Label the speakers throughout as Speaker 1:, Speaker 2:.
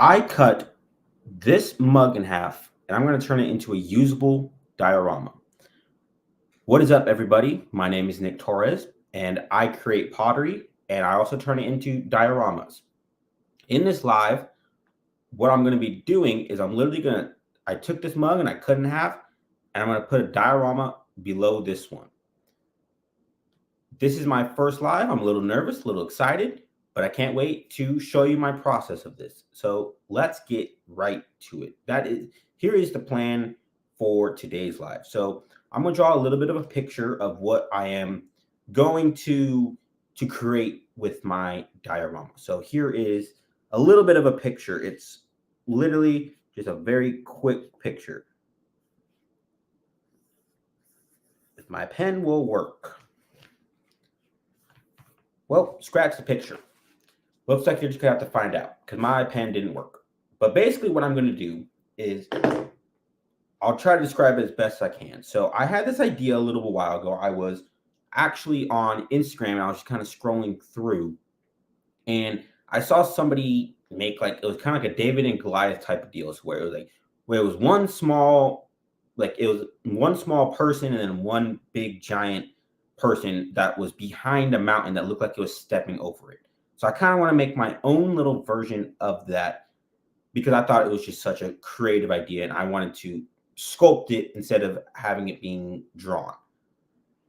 Speaker 1: I cut this mug in half and I'm going to turn it into a usable diorama. What is up, everybody? My name is Nick Torres and I create pottery and I also turn it into dioramas. In this live, what I'm going to be doing is I took this mug and I cut it in half and I'm going to put a diorama below this one. This is my first live. I'm a little nervous, a little excited, but I can't wait to show you my process of this. So let's get right to it. Here is the plan for today's live. So I'm going to draw a little bit of a picture of what I am going to create with my diorama. So here is a little bit of a picture. It's literally just a very quick picture. If my pen will work. Well, scratch the picture. Looks like you're just going to have to find out because my pen didn't work. But basically what I'm going to do is I'll try to describe it as best I can. So I had this idea a little while ago. I was actually on Instagram and I was just kind of scrolling through and I saw somebody make it was kind of like a David and Goliath type of deal. So where it was one small person and then one big giant person that was behind a mountain that looked like it was stepping over it. So I kind of want to make my own little version of that because I thought it was just such a creative idea and I wanted to sculpt it instead of having it being drawn.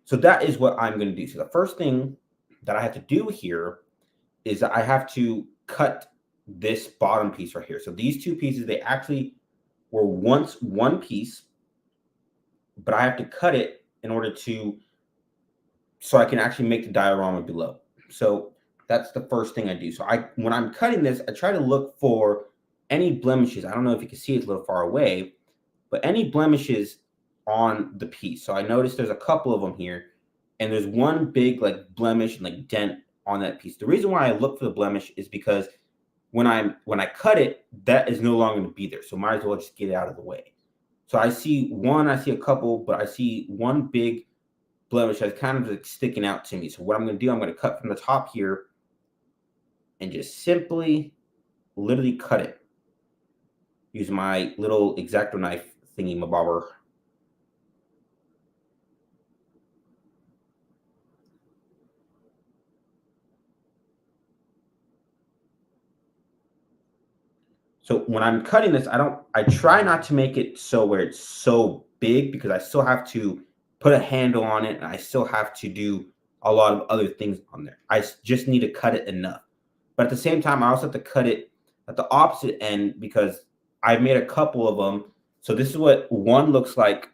Speaker 1: So that is what I'm going to do. So the first thing that I have to do here is that I have to cut this bottom piece right here. So these two pieces, they actually were once one piece, but I have to cut it in order so I can actually make the diorama below. So that's the first thing I do. So when I'm cutting this, I try to look for any blemishes. I don't know if you can see it's a little far away, but any blemishes on the piece. So I noticed there's a couple of them here, and there's one big blemish and dent on that piece. The reason why I look for the blemish is because when I cut it, that is no longer going to be there. So might as well just get it out of the way. So I see a couple, but I see one big blemish that's kind of sticking out to me. So what I'm going to do, I'm going to cut from the top here and just simply literally cut it. Use my little X-Acto knife thingy mabobber. So when I'm cutting this, I try not to make it so where it's so big because I still have to put a handle on it and I still have to do a lot of other things on there. I just need to cut it enough. But at the same time, I also have to cut it at the opposite end because I've made a couple of them. So this is what one looks like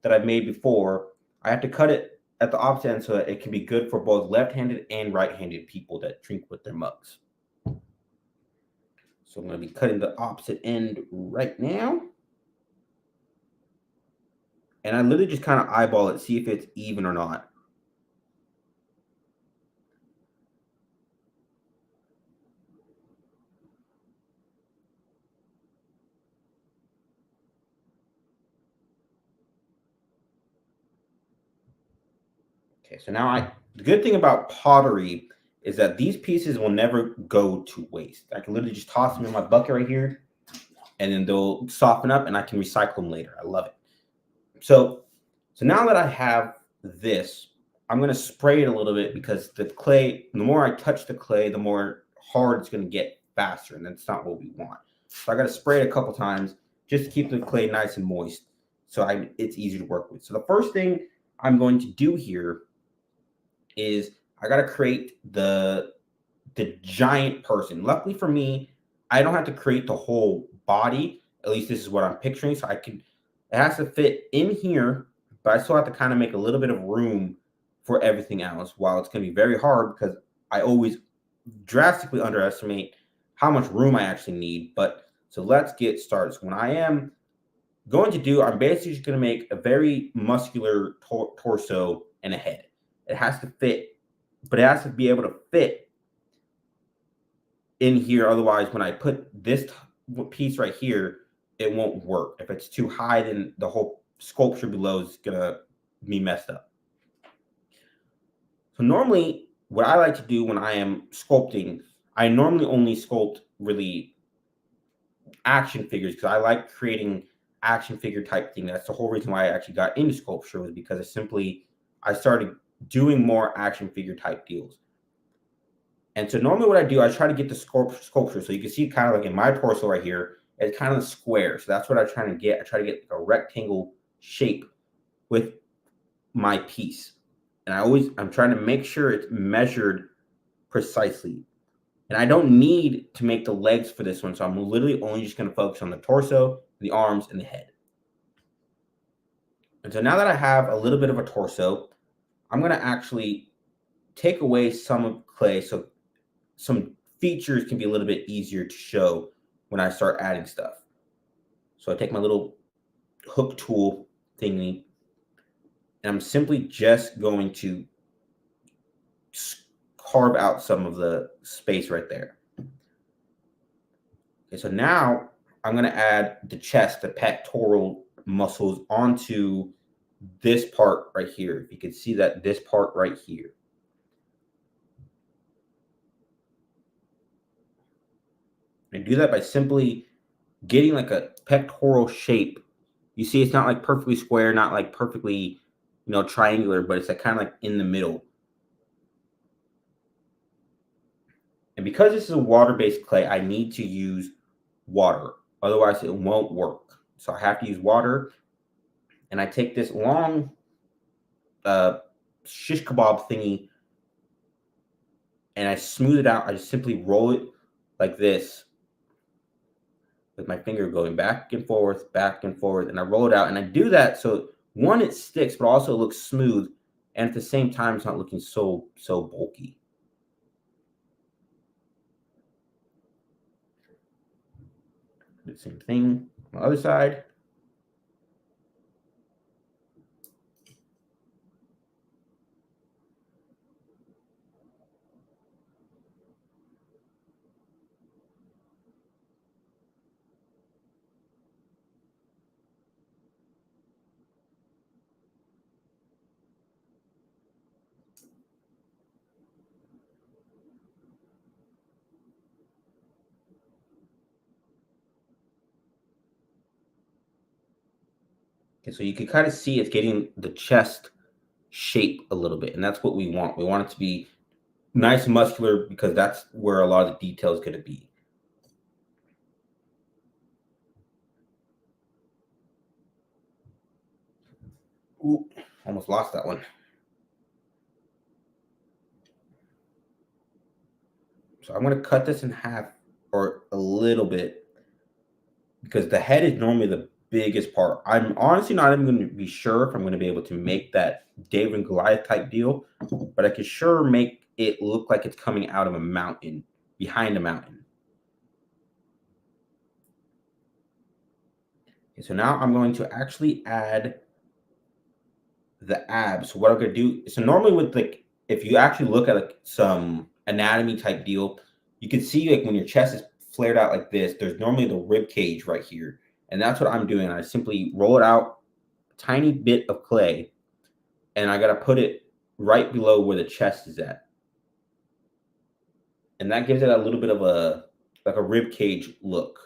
Speaker 1: that I've made before. I have to cut it at the opposite end so that it can be good for both left-handed and right-handed people that drink with their mugs. So I'm going to be cutting the opposite end right now. And I literally just kind of eyeball it, see if it's even or not. Okay, so now the good thing about pottery is that these pieces will never go to waste. I can literally just toss them in my bucket right here, and then they'll soften up and I can recycle them later. I love it. So now that I have this, I'm going to spray it a little bit because the clay, the more I touch the clay, the more hard it's going to get faster, and that's not what we want. So I got to spray it a couple times just to keep the clay nice and moist so it's easy to work with. So the first thing I'm going to do here is I got to create the giant person. Luckily for me, I don't have to create the whole body. At least this is what I'm picturing. So it has to fit in here, but I still have to kind of make a little bit of room for everything else. While it's going to be very hard because I always drastically underestimate how much room I actually need. But so let's get started. So what I am going to do, I'm basically just going to make a very muscular torso and a head. It has to fit, but it has to be able to fit in here. Otherwise, when I put this piece right here, it won't work. If it's too high, then the whole sculpture below is going to be messed up. So normally, what I like to do when I am sculpting, I normally only sculpt really action figures because I like creating action figure type thing. That's the whole reason why I actually got into sculpture, was because I started doing more action figure type deals. And so normally what I do, I try to get the sculpture. So you can see kind of like in my torso right here, it's kind of square. So that's what I'm trying to get. I try to get a rectangle shape with my piece. And I'm trying to make sure it's measured precisely. And I don't need to make the legs for this one. So I'm literally only just going to focus on the torso, the arms, and the head. And so now that I have a little bit of a torso, I'm going to actually take away some of clay so some features can be a little bit easier to show when I start adding stuff. So I take my little hook tool thingy, and I'm simply just going to carve out some of the space right there. Okay, so now I'm going to add the chest, the pectoral muscles onto this part right here. If you can see that, this part right here. And do that by simply getting like a pectoral shape. You see, it's not like perfectly square, not like perfectly, triangular, but it's like kind of like in the middle. And because this is a water-based clay, I need to use water. Otherwise, it won't work. So I have to use water. And I take this long shish kebab thingy and I smooth it out. I just simply roll it like this with my finger going back and forth, and I roll it out. And I do that so, one, it sticks, but also it looks smooth. And at the same time, it's not looking so bulky. Do the same thing on the other side. Okay, so you can kind of see it's getting the chest shape a little bit, and that's what we want. We want it to be nice and muscular because that's where a lot of the detail is going to be. Ooh, almost lost that one. So I'm going to cut this in half or a little bit because the head is normally the biggest part. I'm honestly not even going to be sure if I'm going to be able to make that David and Goliath type deal, but I can sure make it look like it's coming out of a mountain, behind a mountain. Okay, so now I'm going to actually add the abs. So what I'm going to do, so normally with if you actually look at like some anatomy type deal, you can see like when your chest is flared out like this, there's normally the rib cage right here. And that's what I'm doing. I simply roll it out, a tiny bit of clay, and I got to put it right below where the chest is at. And that gives it a little bit of a rib cage look.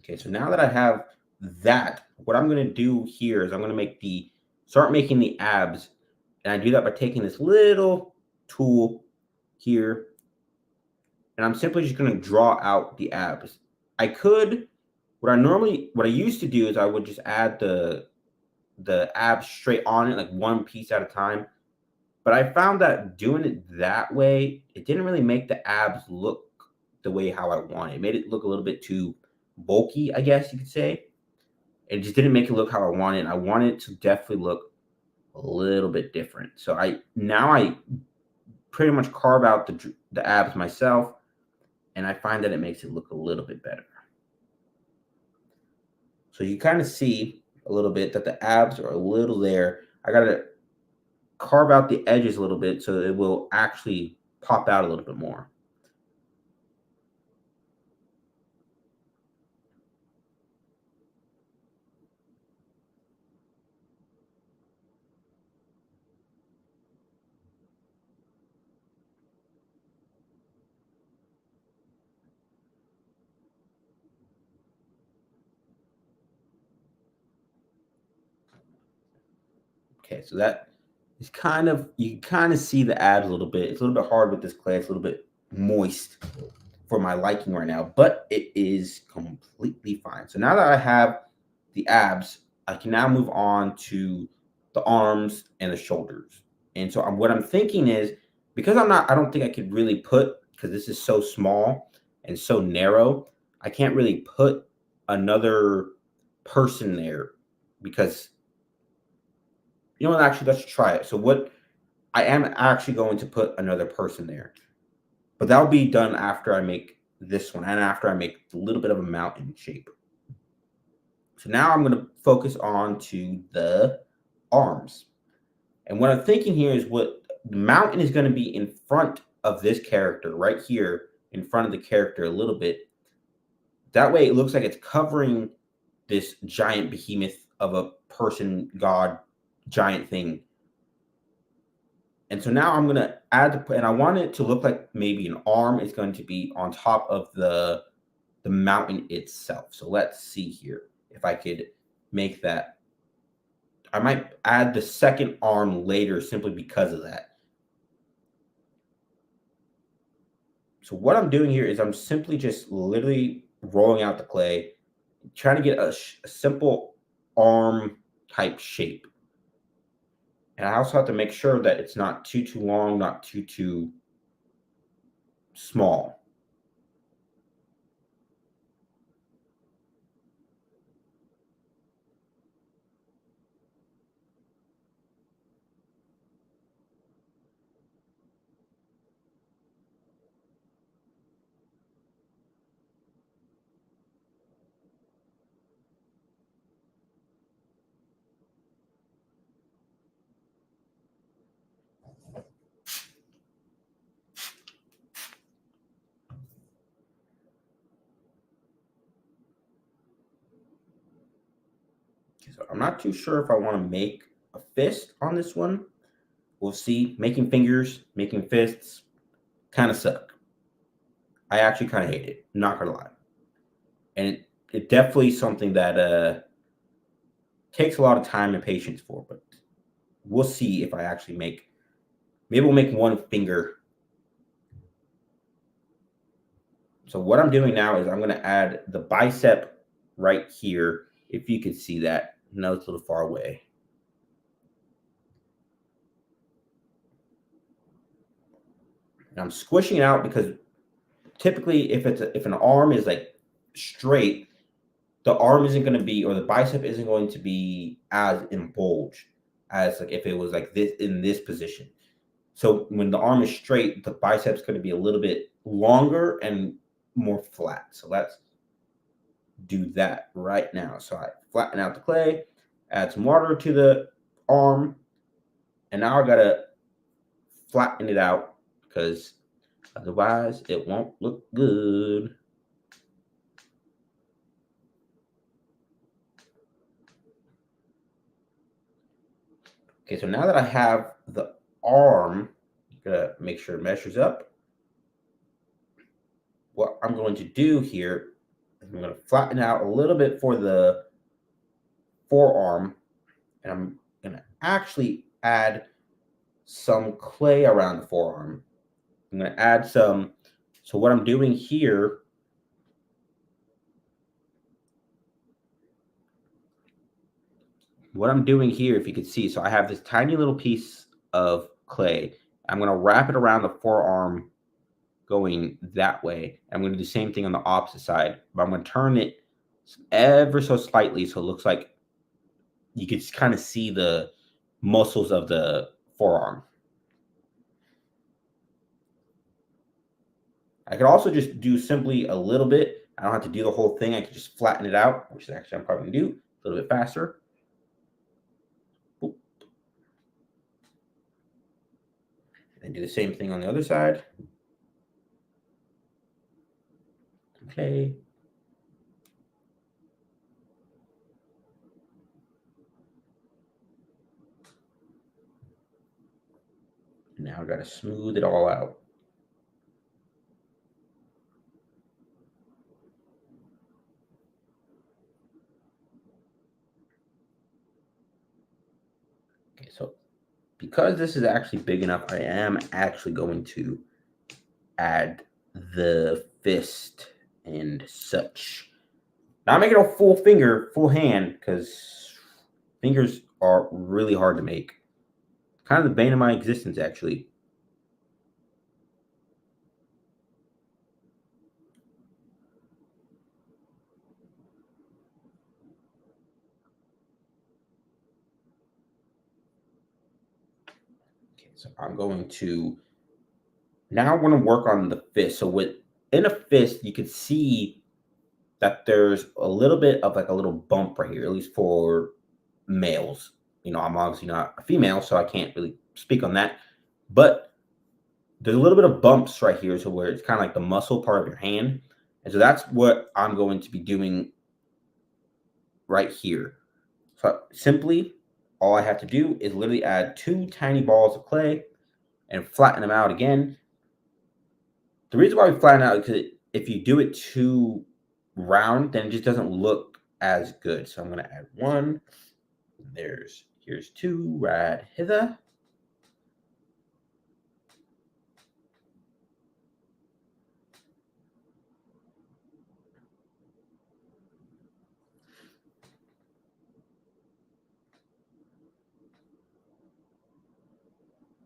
Speaker 1: Okay, so now that I have that, what I'm going to do here is I'm going to start making the abs. And I do that by taking this little tool here. And I'm simply just going to draw out the abs. What I used to do is I would just add the abs straight on it, like one piece at a time. But I found that doing it that way, it didn't really make the abs look the way how I wanted. It made it look a little bit too bulky, I guess you could say. It just didn't make it look how I wanted. I wanted it to definitely look a little bit different. So I pretty much carve out the abs myself, and I find that it makes it look a little bit better. So you kind of see a little bit that the abs are a little there. I got to carve out the edges a little bit so it will actually pop out a little bit more. Okay, so that is kind of, you kind of see the abs a little bit. It's a little bit hard with this clay. It's a little bit moist for my liking right now, but it is completely fine. So now that I have the abs, I can now move on to the arms and the shoulders. And so what I'm thinking is, because I don't think I could really put, because this is so small and so narrow, I can't really put another person there because, you know what, actually, let's try it. So what I am actually going to put another person there, but that'll be done after I make this one and after I make a little bit of a mountain shape. So now I'm going to focus on to the arms. And what I'm thinking here is what the mountain is going to be in front of this character right here, in front of the character a little bit. That way it looks like it's covering this giant behemoth of a person, god, giant thing. And so now I'm going to add, and I want it to look like maybe an arm is going to be on top of the mountain itself. So let's see here if I could make that. I might add the second arm later simply because of that. So what I'm doing here is I'm simply just literally rolling out the clay, trying to get a simple arm type shape. And I also have to make sure that it's not too long, not too small. So I'm not too sure if I want to make a fist on this one. We'll see. Making fingers, making fists kind of suck. I actually kind of hate it, not gonna lie. And it definitely something that takes a lot of time and patience for, but we'll see if I actually maybe we'll make one finger. So what I'm doing now is I'm going to add the bicep right here. If you could see that. No, it's a little far away. And I'm squishing it out because typically if an arm is like straight, the arm isn't going to be, or the bicep isn't going to be as embulged as like if it was like this in this position. So when the arm is straight, the bicep's going to be a little bit longer and more flat. So let's do that right now. So I flatten out the clay, add some water to the arm, and now I gotta flatten it out because otherwise it won't look good. Okay, so now that I have the arm, I'm gonna make sure it measures up. What I'm going to do here is I'm going to flatten out a little bit for the forearm, and I'm going to actually add some clay around the forearm. I'm going to add some. So what I'm doing here, if you could see, so I have this tiny little piece of clay. I'm going to wrap it around the forearm going that way. I'm going to do the same thing on the opposite side, but I'm going to turn it ever so slightly so it looks like you can kind of see the muscles of the forearm. I could also just do simply a little bit. I don't have to do the whole thing. I can just flatten it out, which is actually I'm probably going to do a little bit faster. And do the same thing on the other side. Okay. Now I gotta smooth it all out. Okay, so because this is actually big enough, I am actually going to add the fist and such. Not make it a full finger, full hand, because fingers are really hard to make. Kind of the bane of my existence, actually. Okay, so I'm going to now I want to work on the fist. So in a fist, you can see that there's a little bit of like a little bump right here, at least for males. I'm obviously not a female, so I can't really speak on that. But there's a little bit of bumps right here, so where it's kind of like the muscle part of your hand. And so that's what I'm going to be doing right here. So simply, all I have to do is literally add 2 tiny balls of clay and flatten them out again. The reason why we flatten out is because if you do it too round, then it just doesn't look as good. So I'm going to add 1. Here's 2 right hither.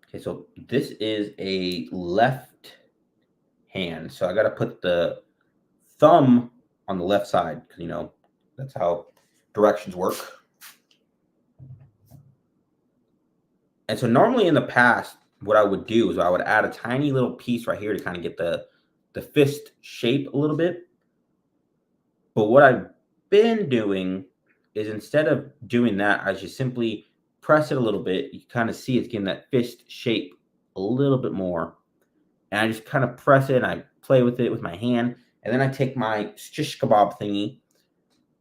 Speaker 1: Okay, so this is a left hand. So I got to put the thumb on the left side because, that's how directions work. And so normally in the past, what I would do is I would add a tiny little piece right here to kind of get the fist shape a little bit. But what I've been doing is instead of doing that, I just simply press it a little bit. You kind of see it's getting that fist shape a little bit more. And I just kind of press it and I play with it with my hand. And then I take my shish kebab thingy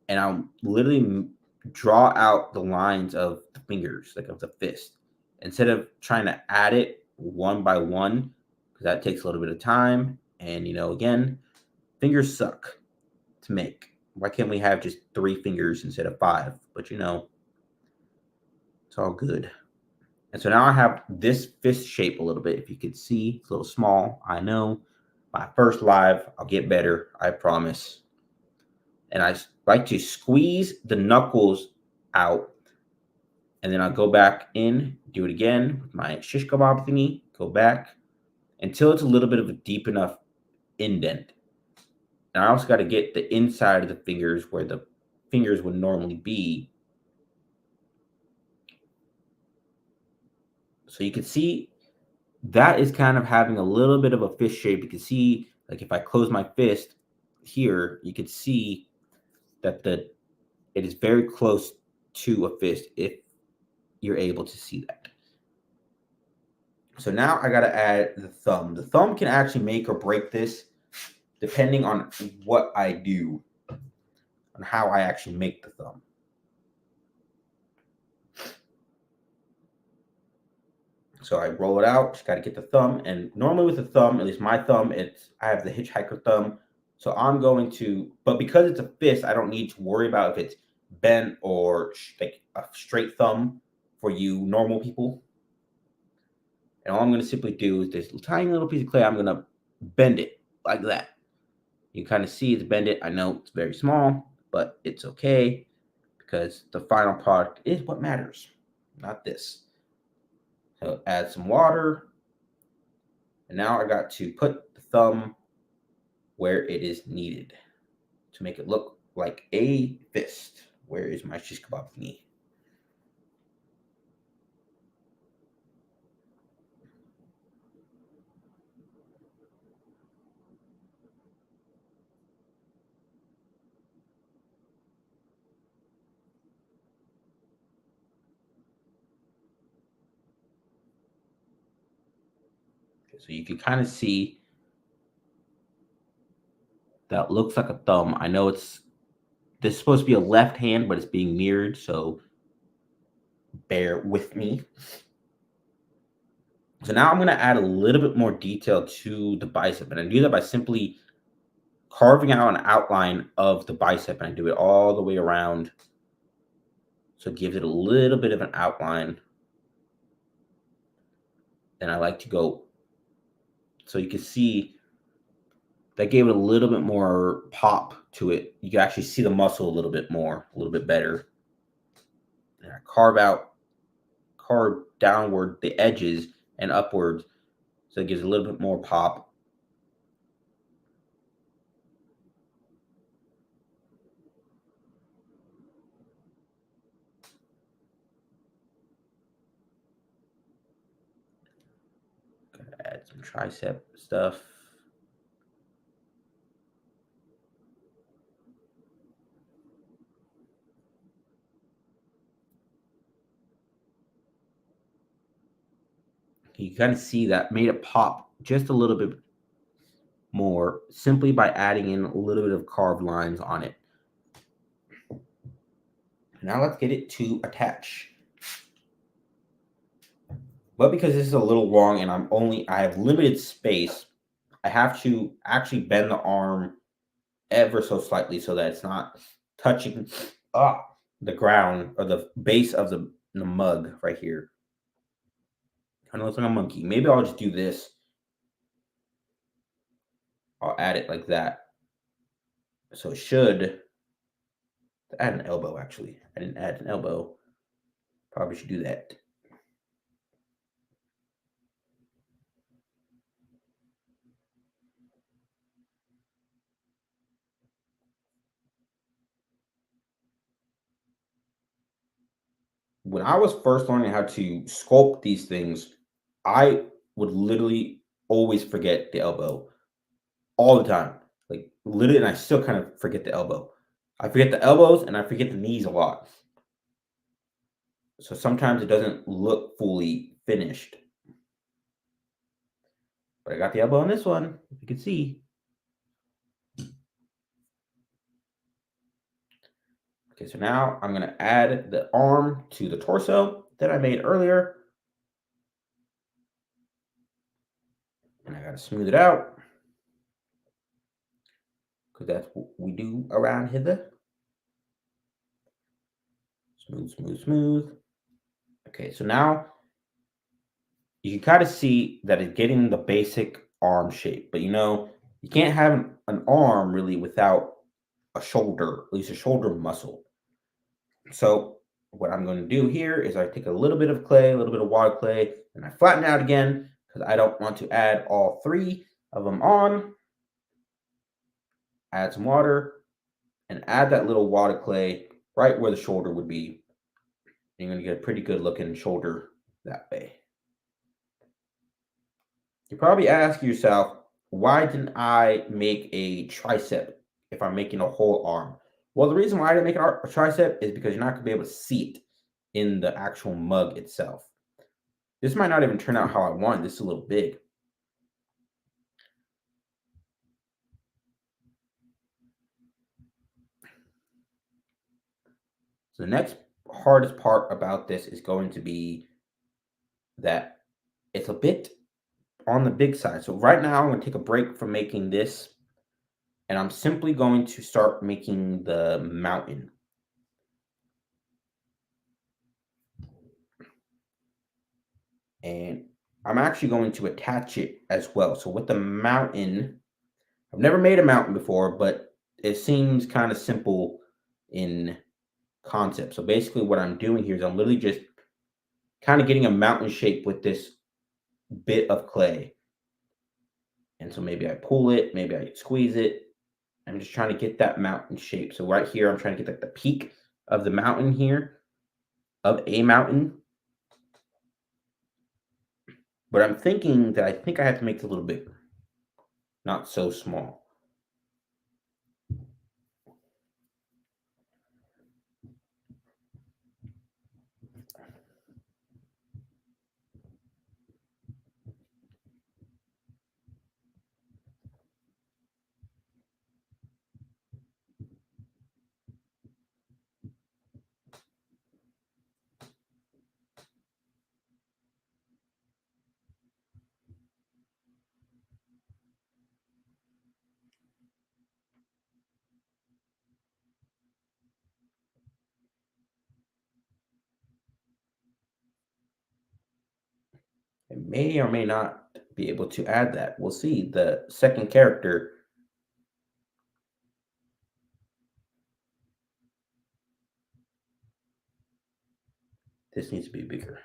Speaker 1: and I'll literally draw out the lines of the fingers, like of the fist, instead of trying to add it one by one, because that takes a little bit of time. And, again, fingers suck to make. Why can't we have just 3 fingers instead of 5? But, it's all good. And so now I have this fist shape a little bit. If you could see, it's a little small. I know. My first live, I'll get better. I promise. And I like to squeeze the knuckles out. And then I'll go back in, do it again with my shish kebab thingy, go back until it's a little bit of a deep enough indent. And I also got to get the inside of the fingers where the fingers would normally be. So you can see that is kind of having a little bit of a fist shape. You can see, like if I close my fist here, you can see that it is very close to a fist if you're able to see that. So now I got to add the thumb. The thumb can actually make or break this depending on what I do, on how I actually make the thumb. So I roll it out, just got to get the thumb. And normally with the thumb, at least my thumb, I have the hitchhiker thumb. So I'm going to, but because it's a fist, I don't need to worry about if it's bent or like a straight thumb for you normal people. And all I'm going to simply do is this tiny little piece of clay, I'm going to bend it like that. You kind of see it's bended. I know it's very small, but it's okay because the final product is what matters, not this. So add some water. And now I got to put the thumb where it is needed to make it look like a fist. Where is my shish kebab thingy? So you can kind of see that looks like a thumb. I know this is supposed to be a left hand, but it's being mirrored, so bear with me. So now I'm going to add a little bit more detail to the bicep, and I do that by simply carving out an outline of the bicep, and I do it all the way around, so it gives it a little bit of an outline. And I like to go, so you can see that gave it a little bit more pop to it. You can actually see the muscle a little bit more, a little bit better. And I carve downward the edges and upwards, so it gives a little bit more pop. Gotta add some tricep stuff. You kind of see that made it pop just a little bit more simply by adding in a little bit of carved lines on it. Now let's get it to attach. But because this is a little long and I have limited space, I have to actually bend the arm ever so slightly so that it's not touching the ground or the base of the mug right here. I know it's like a monkey. Maybe I'll just do this. I'll add it like that. So it should add an elbow actually. I didn't add an elbow. Probably should do that. When I was first learning how to sculpt these things, I would literally always forget the elbow all the time. Like literally, and I still kind of forget the elbow. I forget the elbows and I forget the knees a lot. So sometimes it doesn't look fully finished. But I got the elbow on this one, if you can see. Okay, so now I'm gonna add the arm to the torso that I made earlier. And I gotta smooth it out, because that's what we do around here. Smooth, smooth, smooth. Okay, so now you can kind of see that it's getting the basic arm shape, but you can't have an arm really without a shoulder, at least a shoulder muscle. So what I'm going to do here is I take a little bit of clay, a little bit of water clay, and I flatten out again because I don't want to add all three of them on. Add some water and add that little water clay right where the shoulder would be. You're going to get a pretty good looking shoulder that way. You probably ask yourself, why didn't I make a tricep if I'm making a whole arm? Well, the reason why I didn't make a tricep is because you're not going to be able to see it in the actual mug itself. This might not even turn out how I want. This is a little big. So the next hardest part about this is going to be that it's a bit on the big side. So right now I'm going to take a break from making this, and I'm simply going to start making the mountain. And I'm actually going to attach it as well. So with the mountain, I've never made a mountain before, but it seems kind of simple in concept. So basically what I'm doing here is I'm literally just kind of getting a mountain shape with this bit of clay. And so maybe I pull it, maybe I squeeze it. I'm just trying to get that mountain shape. So right here, I'm trying to get like the peak of the mountain here, of a mountain. But I'm thinking that I think I have to make it a little bigger, not so small. I may or may not be able to add that. We'll see. The second character, this needs to be bigger.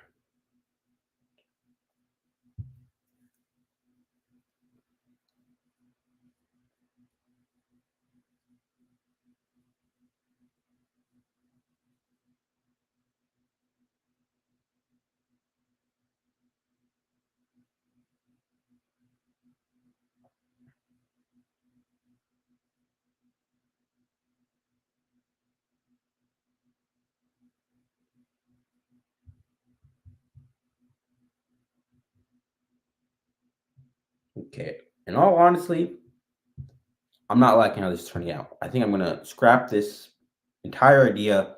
Speaker 1: Okay. In all honesty, I'm not liking how this is turning out. I think I'm going to scrap this entire idea,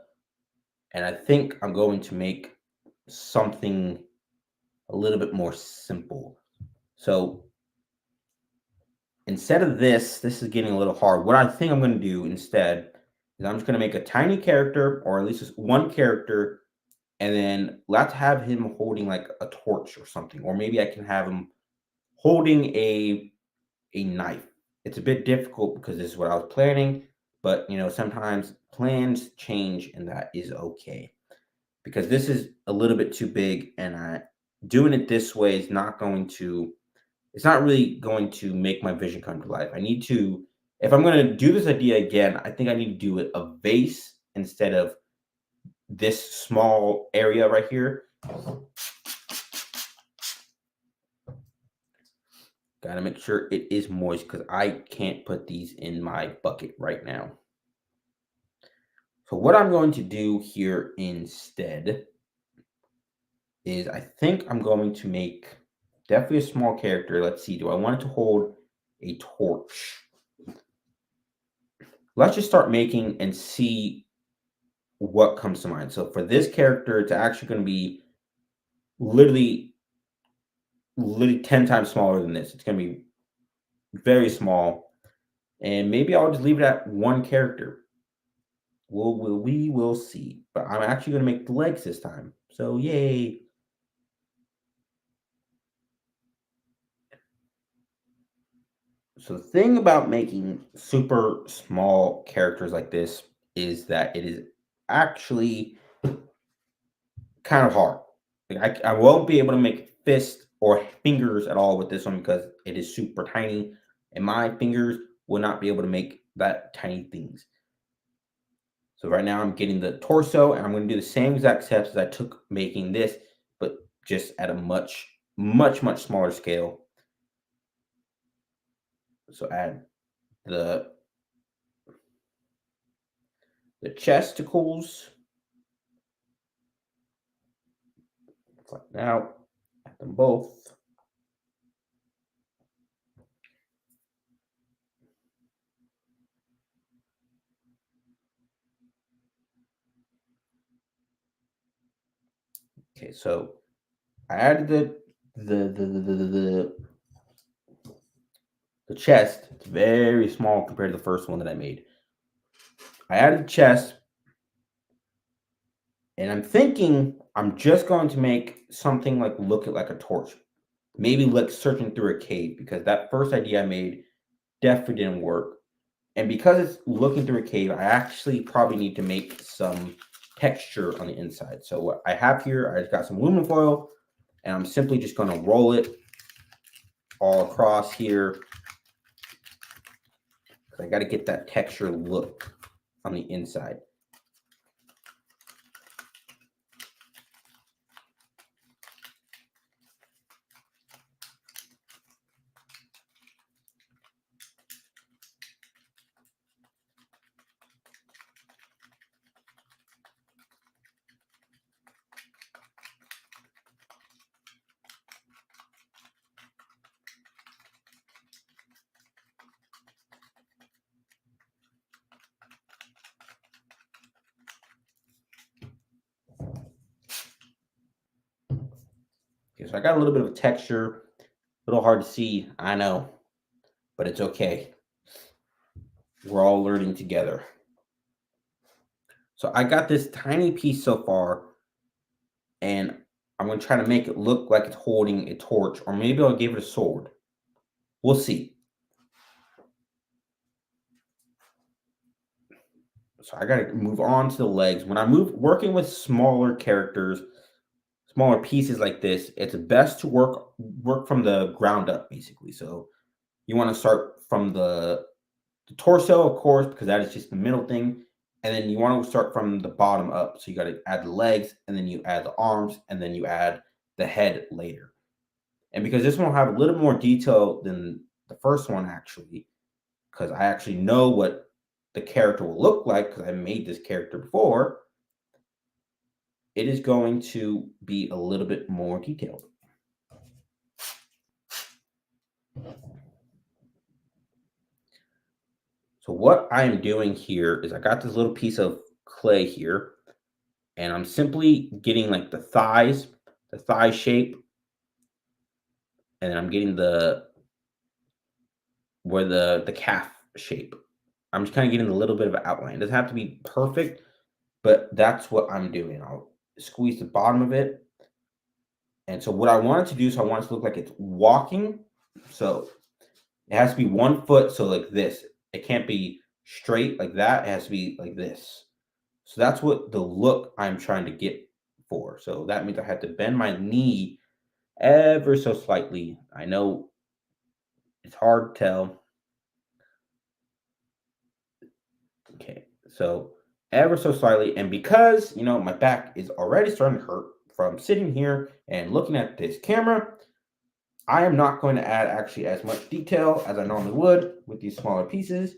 Speaker 1: and I think I'm going to make something a little bit more simple. So instead of this is getting a little hard. What I think I'm going to do instead is I'm just going to make a tiny character, or at least just one character, and then let's have him holding like a torch or something, or maybe I can have him holding a knife. It's a bit difficult because this is what I was planning, but sometimes plans change, and that is okay. Because this is a little bit too big, and doing it this way is not going to. It's not really going to make my vision come to life. I need to, if I'm going to do this idea again, I think I need to do it a vase instead of this small area right here. Got to make sure it is moist because I can't put these in my bucket right now. So what I'm going to do here instead is I think I'm going to make definitely a small character. Let's see. Do I want it to hold a torch? Let's just start making and see what comes to mind. So for this character, it's actually going to be literally, literally 10 times smaller than this. It's going to be very small. And maybe I'll just leave it at one character. We will see. But I'm actually going to make the legs this time. So yay. So the thing about making super small characters like this is that it is actually kind of hard. Like I won't be able to make fists or fingers at all with this one because it is super tiny, and my fingers will not be able to make that tiny things. So right now I'm getting the torso, and I'm going to do the same exact steps as I took making this, but just at a much, much, much smaller scale. So add the the chesticles. Like now, add them both. Okay, so I added the chest. It's very small compared to the first one that I made. I added the chest, and I'm thinking I'm just going to make something like look like a torch. Maybe like searching through a cave because that first idea I made definitely didn't work. And because it's looking through a cave, I actually probably need to make some texture on the inside. So what I have here, I just got some aluminum foil, and I'm simply just going to roll it all across here. I got to get that texture look on the inside. Okay, so I got a little bit of texture, a little hard to see, I know, but it's okay. We're all learning together. So I got this tiny piece so far, and I'm going to try to make it look like it's holding a torch, or maybe I'll give it a sword. We'll see. So I got to move on to the legs. When I move working with smaller characters, smaller pieces like this, it's best to work from the ground up, basically. So you want to start from the torso, of course, because that is just the middle thing. And then you want to start from the bottom up. So you got to add the legs, and then you add the arms, and then you add the head later. And because this one will have a little more detail than the first one, actually, because I actually know what the character will look like because I made this character before, it is going to be a little bit more detailed. So what I am doing here is I got this little piece of clay here, and I'm simply getting like the thigh shape, and then I'm getting the where the calf shape. I'm just kind of getting a little bit of an outline. It doesn't have to be perfect, but that's what I'm doing. I'll squeeze the bottom of it. And so what I want it to do is I want it to look like it's walking. So it has to be 1 foot, so like this. It can't be straight like that. It has to be like this. So that's what the look I'm trying to get for. So that means I have to bend my knee ever so slightly. I know it's hard to tell. Okay, so ever so slightly. And because, my back is already starting to hurt from sitting here and looking at this camera, I am not going to add actually as much detail as I normally would with these smaller pieces.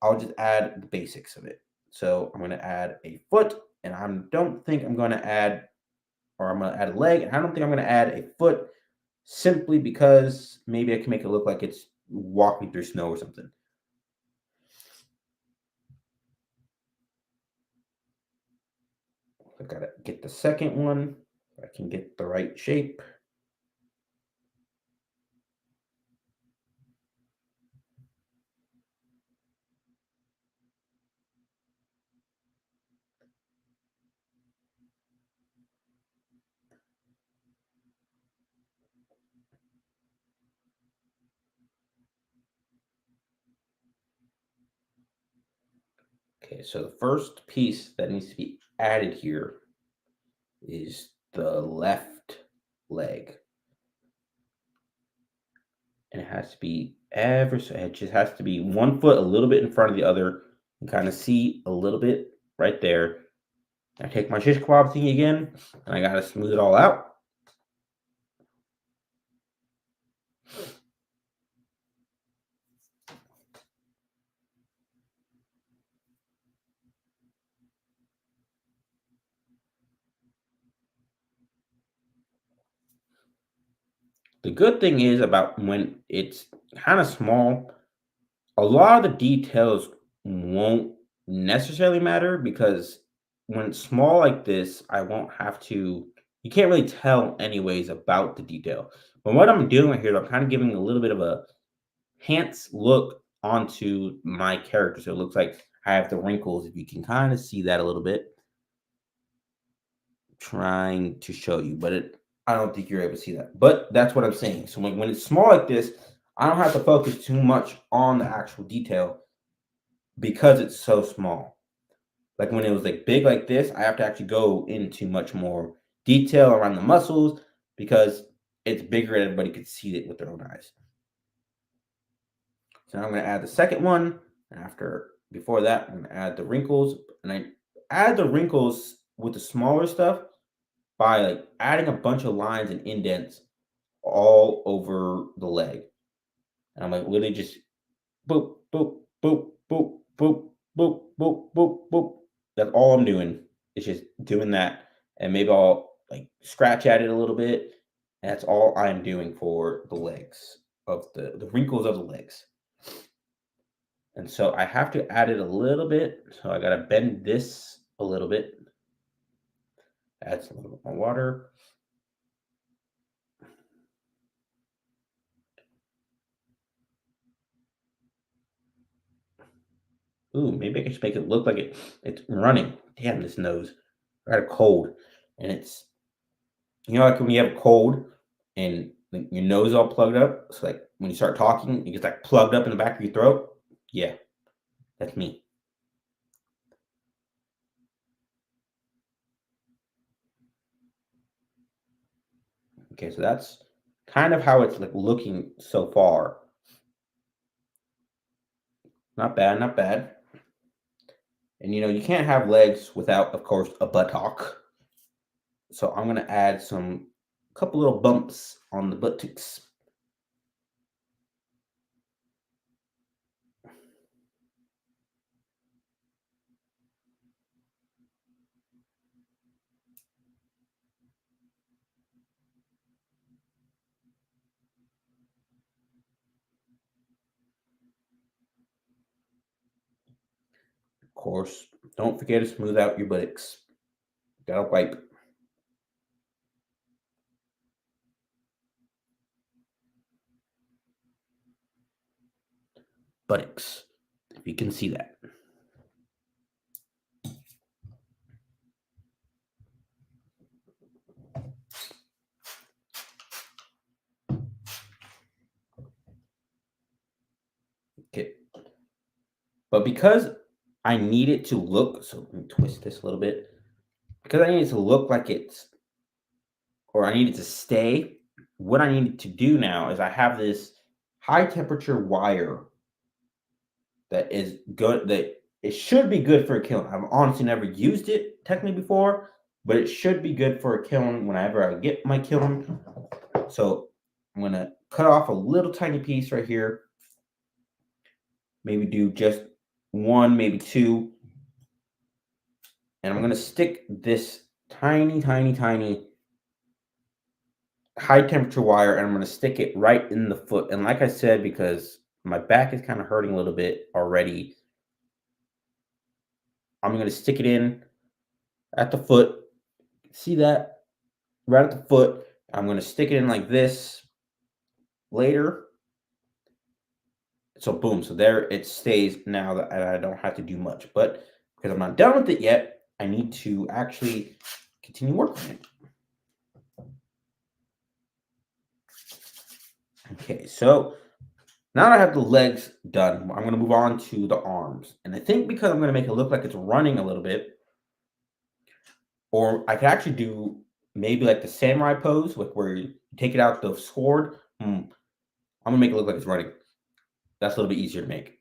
Speaker 1: I'll just add the basics of it. So I'm going to add a foot, and I don't think I'm going to add, or I'm going to add a leg, and I don't think I'm going to add a foot simply because maybe I can make it look like it's walking through snow or something. I gotta get the second one. I can get the right shape. Okay, so the first piece that needs to be added here is the left leg. And it has to be ever so, it just has to be 1 foot a little bit in front of the other. You kind of see a little bit right there. I take my shish kebab thing again, and I gotta smooth it all out. The good thing is about when it's kind of small, a lot of the details won't necessarily matter because when it's small like this, I won't have to. You can't really tell anyways about the detail. But what I'm doing right here, I'm kind of giving a little bit of a enhanced look onto my character. So it looks like I have the wrinkles. If you can kind of see that a little bit, trying to show you, but I don't think you're able to see that. But that's what I'm saying. So when it's small like this, I don't have to focus too much on the actual detail because it's so small. Like when it was like big like this, I have to actually go into much more detail around the muscles because it's bigger and everybody could see it with their own eyes. So now I'm going to add the second one. Before that, I'm going to add the wrinkles. And I add the wrinkles with the smaller stuff by like adding a bunch of lines and indents all over the leg. And I'm like literally just boop, boop, boop, boop, boop, boop, boop, boop, boop. That's all I'm doing. It's just doing that. And maybe I'll like scratch at it a little bit. And that's all I'm doing for the legs of the wrinkles of the legs. And so I have to add it a little bit. So I got to bend this a little bit. Add some little bit more water. Ooh, maybe I can just make it look like it's running. Damn, this nose. I got a cold, and it's You know, like when you have a cold and like, your nose is all plugged up. So like when you start talking, it gets like plugged up in the back of your throat. Yeah, that's me. Okay, so that's kind of how it's like looking so far. Not bad, not bad. And you know, you can't have legs without, of course, a buttock. So I'm gonna add some couple little bumps on the buttocks. Of course, don't forget to smooth out your buttocks. Gotta wipe buttocks. If you can see that. Okay. But because I need it to look, so let me twist this a little bit. Because I need it to look like it's, or I need it to stay, what I need to do now is I have this high temperature wire that is good, that it should be good for a kiln. I've honestly never used it technically before, but it should be good for a kiln whenever I get my kiln. So I'm gonna cut off a little tiny piece right here. Maybe do just one, maybe two. And I'm gonna stick this tiny, tiny, tiny high temperature wire and I'm gonna stick it right in the foot. And like I said, because my back is kind of hurting a little bit already, I'm gonna stick it in at the foot. See that? Right at the foot. I'm gonna stick it in like this later. So boom, so there it stays now that I don't have to do much. But because I'm not done with it yet, I need to actually continue working on it. Okay, so now that I have the legs done, I'm going to move on to the arms. And I think because I'm going to make it look like it's running a little bit, or I could actually do maybe like the samurai pose, like where you take it out the sword. I'm going to make it look like it's running. That's a little bit easier to make.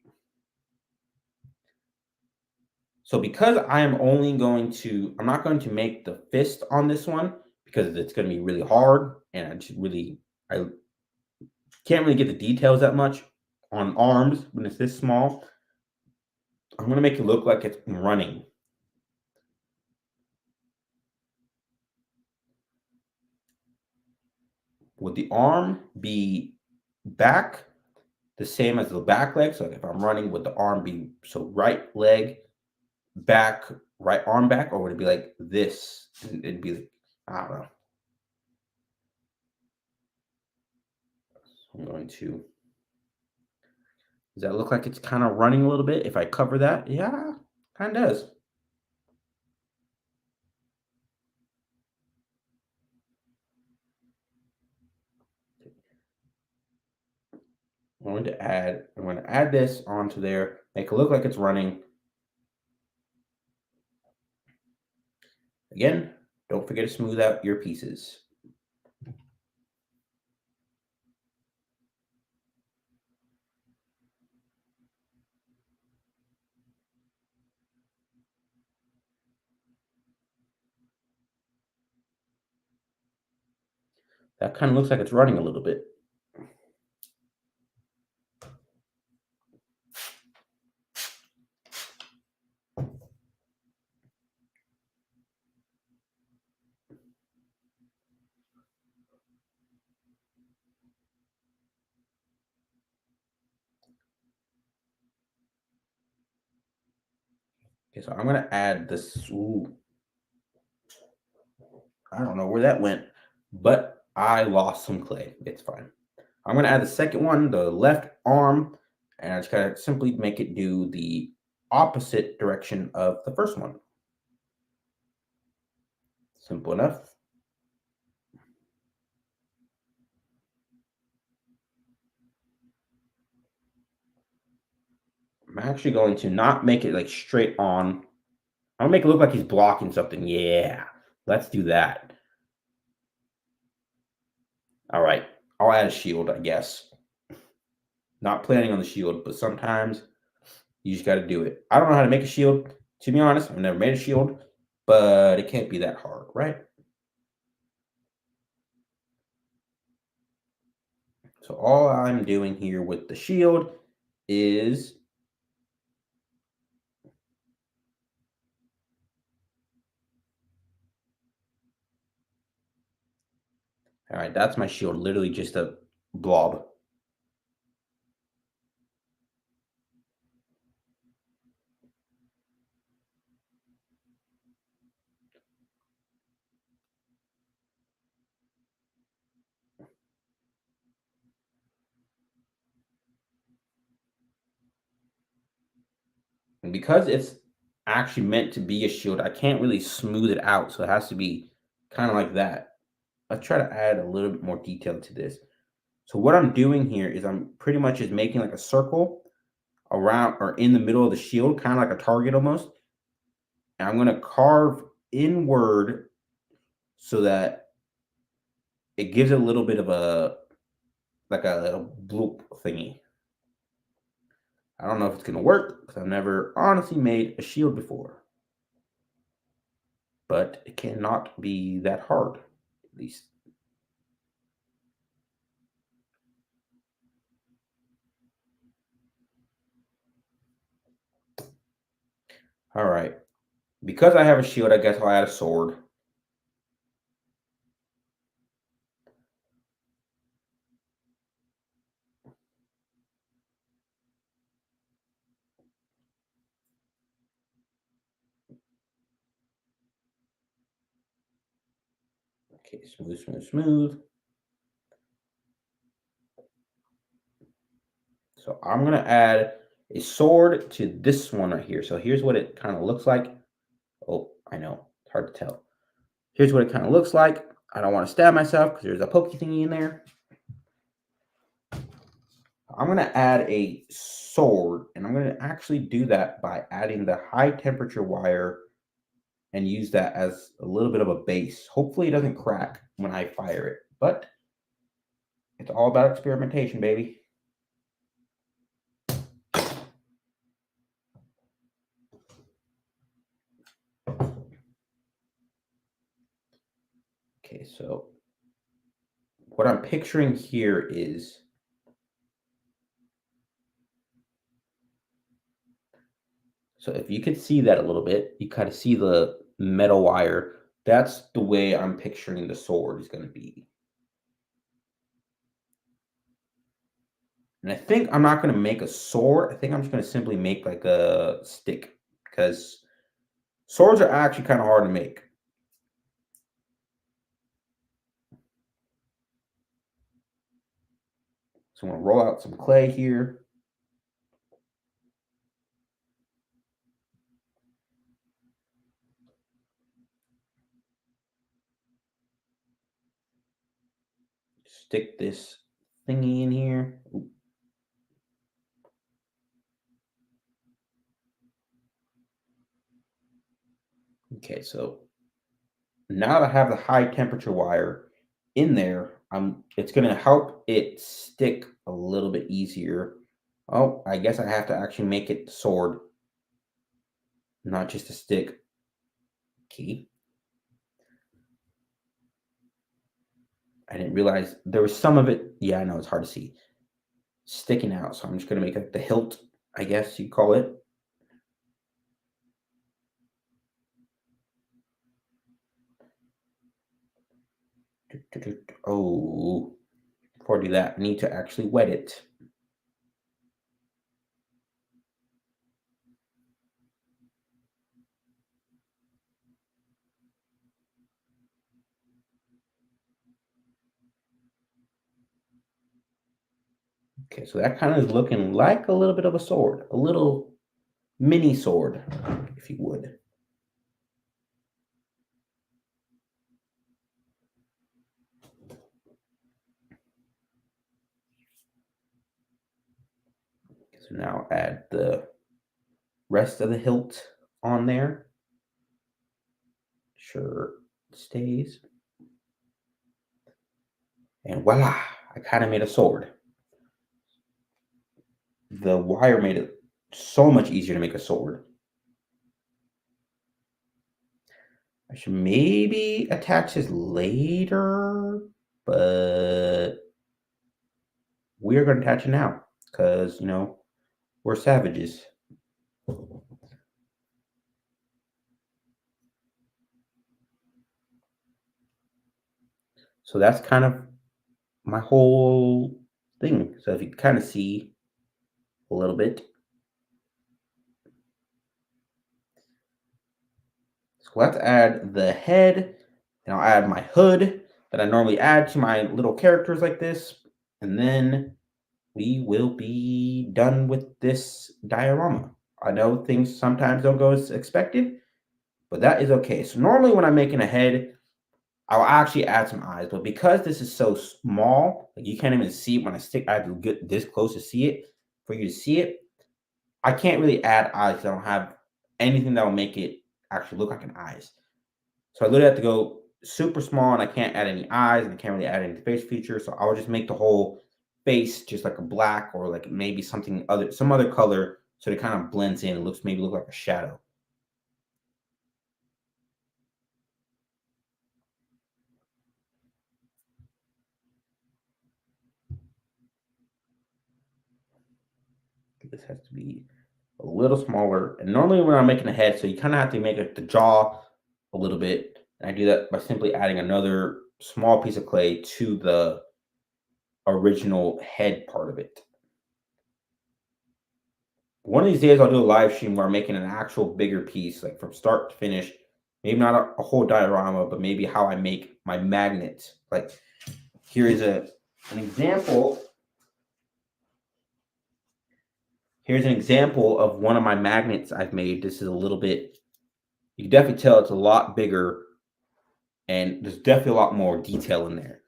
Speaker 1: So because I am only going to, I'm not going to make the fist on this one because it's going to be really hard and I can't really get the details that much on arms when it's this small. I'm going to make it look like it's running. Would the arm be back the same as the back leg? So if I'm running, would the arm be so right leg back, right arm back, or would it be like this? And it'd be like, I don't know. I'm going to. Does that look like it's kind of running a little bit? If I cover that, yeah, kind of does. I'm going to add this onto there, make it look like it's running. Again, don't forget to smooth out your pieces. That kind of looks like it's running a little bit. Okay, so I'm going to add this. Ooh, I don't know where that went, but I lost some clay. It's fine. I'm going to add the second one, the left arm, and I just got to simply make it do the opposite direction of the first one. Simple enough. I'm actually going to not make it like straight on. I'm gonna make it look like he's blocking something. Yeah, let's do that. All right, I'll add a shield, I guess. Not planning on the shield, but sometimes you just got to do it. I don't know how to make a shield. To be honest, I've never made a shield, but it can't be that hard, right? So all I'm doing here with the shield is all right, that's my shield, literally just a blob. And because it's actually meant to be a shield, I can't really smooth it out. So it has to be kind of like that. Let's try to add a little bit more detail to this. So what I'm doing here is I'm pretty much just making like a circle around or in the middle of the shield, kind of like a target almost. And I'm going to carve inward so that it gives it a little bit of a like a little bloop thingy. I don't know if it's going to work because I've never honestly made a shield before, but it cannot be that hard, at least. All right. Because I have a shield, I guess I'll add a sword. Okay, smooth, smooth, smooth. So I'm going to add a sword to this one right here. So here's what it kind of looks like. Oh, I know. It's hard to tell. Here's what it kind of looks like. I don't want to stab myself because there's a pokey thingy in there. I'm going to add a sword, and I'm going to actually do that by adding the high temperature wire and use that as a little bit of a base. Hopefully it doesn't crack when I fire it, but it's all about experimentation, baby. Okay, so what I'm picturing here is so if you could see that a little bit, you kind of see the metal wire. That's the way I'm picturing the sword is going to be. And I think I'm not going to make a sword. I think I'm just going to simply make like a stick because swords are actually kind of hard to make. So I'm going to roll out some clay here. Stick this thingy in here. Ooh. Okay, so now that I have the high temperature wire in there, it's going to help it stick a little bit easier. Oh, I guess I have to actually make it sword, not just a stick. Key. I didn't realize there was some of it. Yeah, I know it's hard to see sticking out. So I'm just going to make it the hilt, I guess you call it. Oh, before I do that, I need to actually wet it. Okay, so that kind of is looking like a little bit of a sword, a little mini sword, if you would. So now add the rest of the hilt on there. Sure it stays. And voila, I kind of made a sword. The wire made it so much easier to make a sword. I should maybe attach this later, but we're going to attach it now because, we're savages. So that's kind of my whole thing. So if you can kind of see a little bit. So let's add the head, and I'll add my hood that I normally add to my little characters like this. And then we will be done with this diorama. I know things sometimes don't go as expected, but that is okay. So normally when I'm making a head, I'll actually add some eyes, but because this is so small, like you can't even see it when I have to get this close to see it, for you to see it, I can't really add eyes because I don't have anything that will make it actually look like an eyes. So I literally have to go super small and I can't add any eyes and I can't really add any face features. So I'll just make the whole face just like a black or like maybe some other color so it kind of blends in and look like a shadow. This has to be a little smaller. And normally when I'm making a head, so you kind of have to make it the jaw a little bit. And I do that by simply adding another small piece of clay to the original head part of it. One of these days I'll do a live stream where I'm making an actual bigger piece, like from start to finish. Maybe not a whole diorama, but maybe how I make my magnets. Like here is an example. Here's an example of one of my magnets I've made. This is a little bit, you can definitely tell it's a lot bigger and there's definitely a lot more detail in there.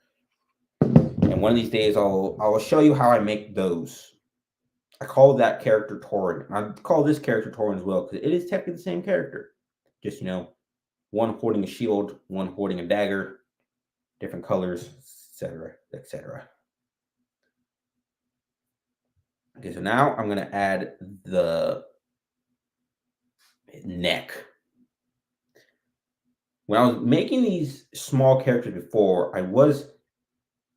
Speaker 1: And one of these days I'll show you how I make those. I call that character Torin. I call this character Torin as well because it is technically the same character. Just, one holding a shield, one holding a dagger, different colors, etc., etc. Okay, so now I'm going to add the neck. When I was making these small characters before,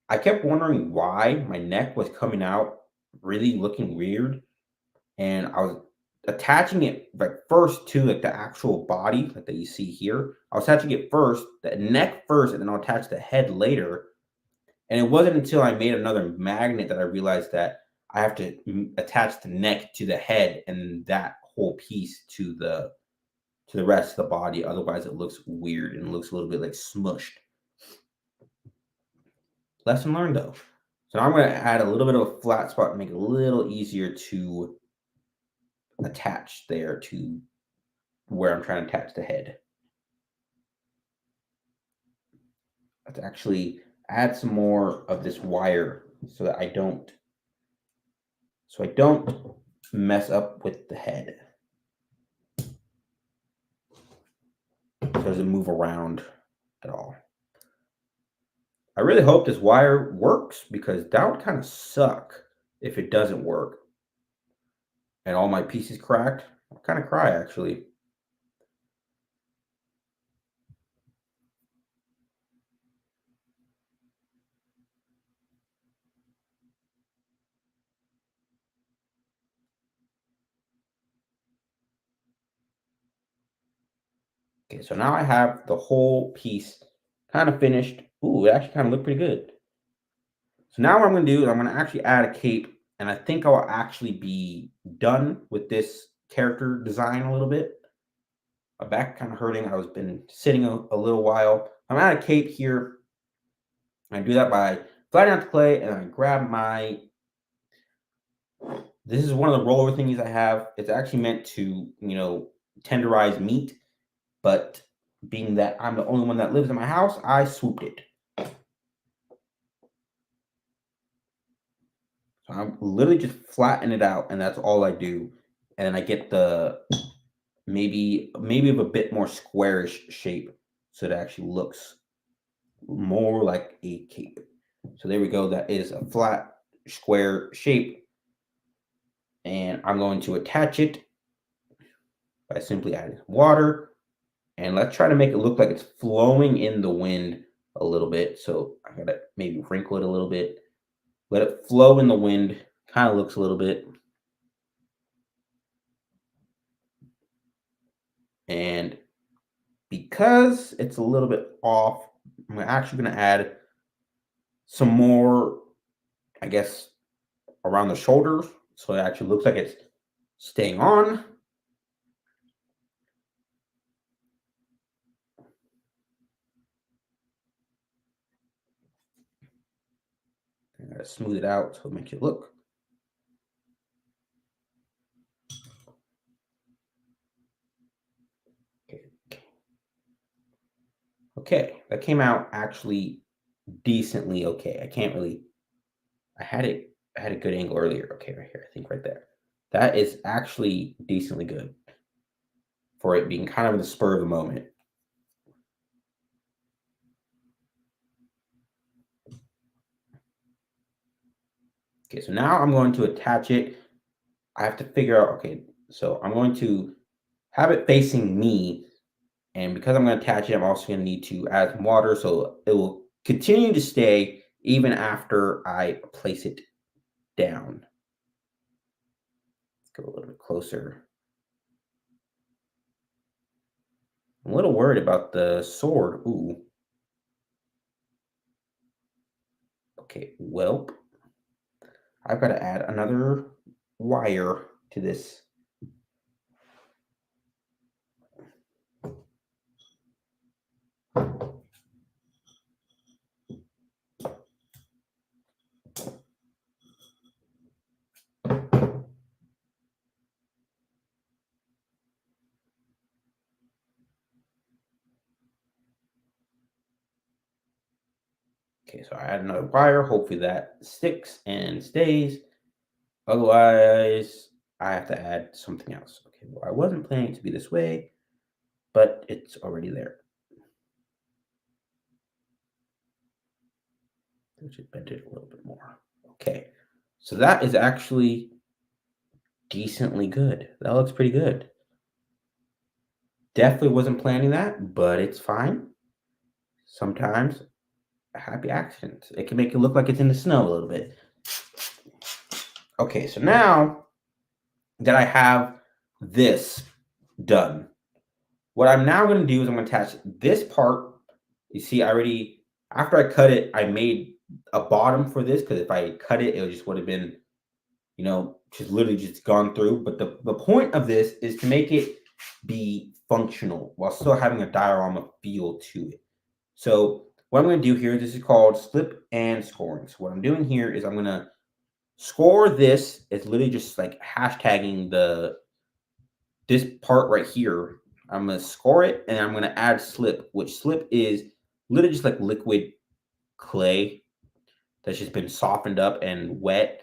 Speaker 1: I kept wondering why my neck was coming out really looking weird. And I was attaching it like first to like the actual body like that you see here. I was attaching it first, the neck first, and then I'll attach the head later. And it wasn't until I made another magnet that I realized that I have to attach the neck to the head and that whole piece to the rest of the body. Otherwise, it looks weird and it looks a little bit like smushed. Lesson learned though. So now I'm going to add a little bit of a flat spot and make it a little easier to attach there to where I'm trying to attach the head. Let's actually add some more of this wire so that I don't mess up with the head. So it doesn't move around at all. I really hope this wire works because that would kind of suck if it doesn't work and all my pieces cracked. I'll kind of cry actually. Okay, so now I have the whole piece kind of finished. Ooh, it actually kind of looked pretty good. So now what I'm going to do is I'm going to actually add a cape, and I think I'll actually be done with this character design a little bit. My back kind of hurting. I was been sitting a little while. I'm going to add a cape here. I do that by flattening out the clay, and I grab my. This is one of the roller thingies I have. It's actually meant to, tenderize meat, but being that I'm the only one that lives in my house, I swooped it. So I'm literally just flatten it out, and that's all I do. and then I get the maybe of a bit more squarish shape, so it actually looks more like a cape. So there we go. That is a flat square shape, and I'm going to attach it by simply adding water. And let's try to make it look like it's flowing in the wind a little bit. So I gotta maybe wrinkle it a little bit, let it flow in the wind. Kind of looks a little bit. And because it's a little bit off, I'm actually going to add some more, I guess, around the shoulders. So it actually looks like it's staying on. I gotta smooth it out so it makes it look. Okay, that came out actually decently okay. I can't really. I had a good angle earlier. Okay, right here. I think right there. That is actually decently good for it being kind of the spur of the moment. Okay, so now I'm going to attach it. I have to figure out, okay, so I'm going to have it facing me. And because I'm going to attach it, I'm also going to need to add some water so it will continue to stay even after I place it down. Let's go a little bit closer. I'm a little worried about the sword. Ooh. Okay, well, I've got to add another wire to this. Okay, so I add another wire. Hopefully that sticks and stays. Otherwise, I have to add something else. Okay, well, I wasn't planning it to be this way, but it's already there. Let's just bend it a little bit more. Okay, so that is actually decently good. That looks pretty good. Definitely wasn't planning that, but it's fine. Sometimes a happy accident. It can make it look like it's in the snow a little bit. Okay, so now that I have this done, what I'm now going to do is I'm going to attach this part. You see, I already, after I cut it, I made a bottom for this because if I cut it, it just would have been, just literally just gone through. But the point of this is to make it be functional while still having a diorama feel to it. So what I'm going to do here, this is called slip and scoring. So what I'm doing here is I'm going to score this. It's literally just like hashtagging this part right here. I'm going to score it and I'm going to add slip, which slip is literally just like liquid clay that's just been softened up and wet.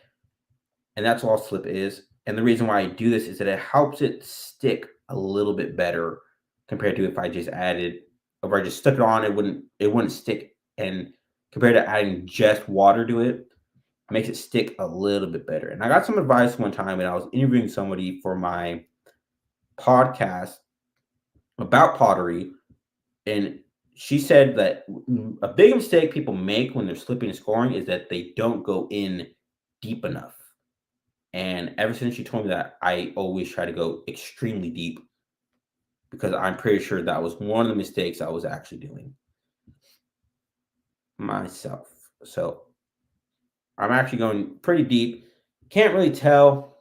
Speaker 1: And that's all slip is. And the reason why I do this is that it helps it stick a little bit better compared to if I just if I just stuck it on, it wouldn't stick. And compared to adding just water to it, makes it stick a little bit better. And I got some advice one time when I was interviewing somebody for my podcast about pottery, and she said that a big mistake people make when they're slipping and scoring is that they don't go in deep enough. And ever since she told me that, I always try to go extremely deep because I'm pretty sure that was one of the mistakes I was actually doing myself. So I'm actually going pretty deep. Can't really tell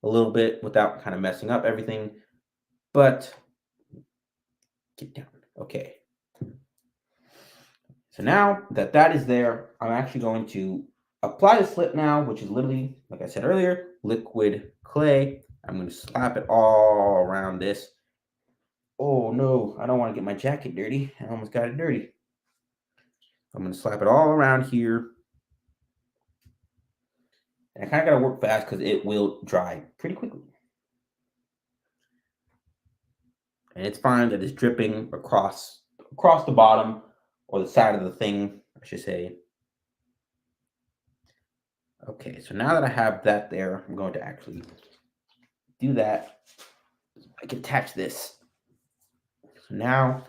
Speaker 1: a little bit without kind of messing up everything, but get down. Okay. So now that that is there, I'm actually going to apply the slip now, which is literally, like I said earlier, liquid clay. I'm going to slap it all around this. Oh no, I don't want to get my jacket dirty. I almost got it dirty. I'm going to slap it all around here. And I kind of got to work fast because it will dry pretty quickly. And it's fine that it's dripping across the bottom or the side of the thing, I should say. Okay, so now that I have that there, I'm going to actually do that. I can attach this. So now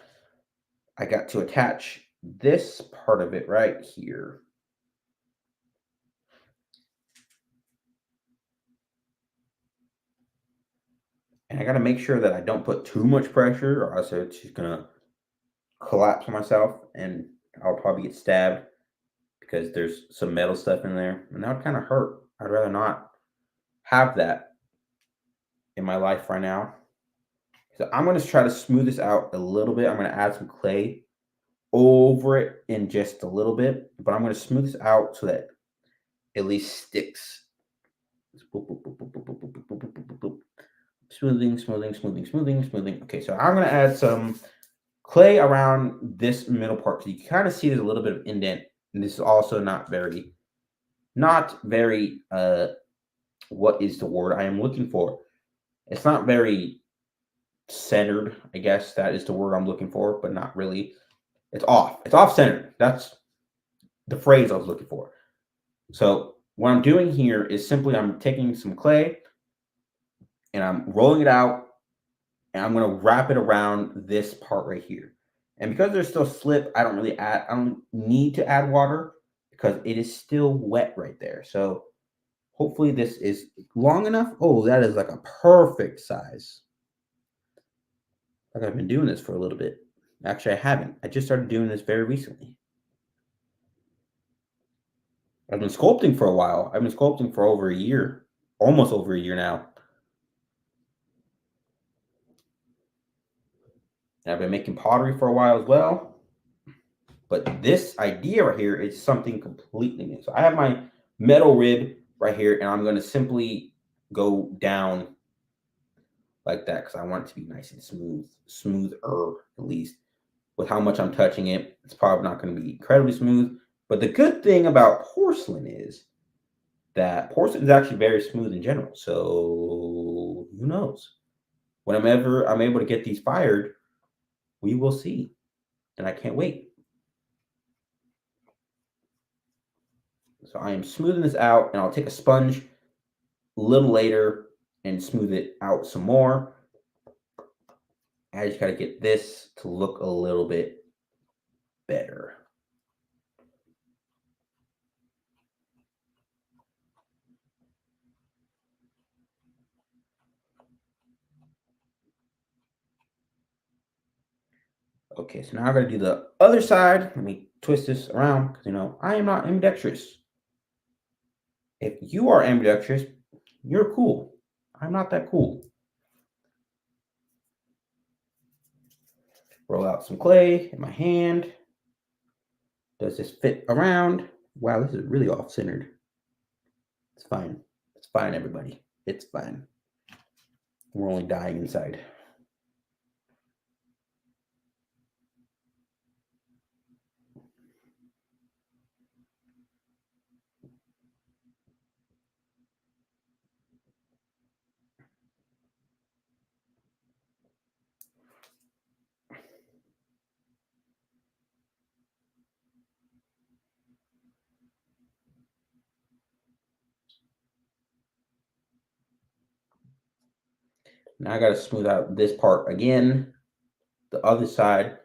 Speaker 1: I got to attach this part of it right here. And I got to make sure that I don't put too much pressure or else it's just going to collapse on myself and I'll probably get stabbed because there's some metal stuff in there. And that would kind of hurt. I'd rather not have that in my life right now. So I'm going to try to smooth this out a little bit. I'm going to add some clay over it in just a little bit, but I'm going to smooth this out so that it at least sticks. Smoothing, smoothing, smoothing, smoothing, smoothing. Okay, so I'm going to add some clay around this middle part. So you can kind of see there's a little bit of indent. And this is also not very, what is the word I am looking for? It's not very centered, I guess that is the word I'm looking for, but not really. It's off. It's off centered. That's the phrase I was looking for. So what I'm doing here is simply I'm taking some clay and I'm rolling it out and I'm going to wrap it around this part right here. And because there's still slip, I don't need to add water because it is still wet right there. So hopefully this is long enough. Oh, that is like a perfect size. Like I've been doing this for a little bit. Actually, I haven't. I just started doing this very recently. I've been sculpting for a while. I've been sculpting for over a year, almost over a year now. And I've been making pottery for a while as well. But this idea right here is something completely new. So I have my metal rib right here, and I'm going to simply go down like that because I want it to be nice and smoother at least. With how much I'm touching it, it's probably not going to be incredibly smooth. But the good thing about porcelain is that porcelain is actually very smooth in general. So who knows? Whenever I'm able to get these fired, we will see. And I can't wait. So I am smoothing this out, and I'll take a sponge a little later and smooth it out some more. I just got to get this to look a little bit better. Okay, so now I got to do the other side. Let me twist this around because, I am not ambidextrous. If you are ambidextrous, you're cool. I'm not that cool. Roll out some clay in my hand. Does this fit around? Wow, this is really off-centered. It's fine. It's fine, everybody. It's fine. We're only dying inside. Now I got to smooth out this part again. The other side.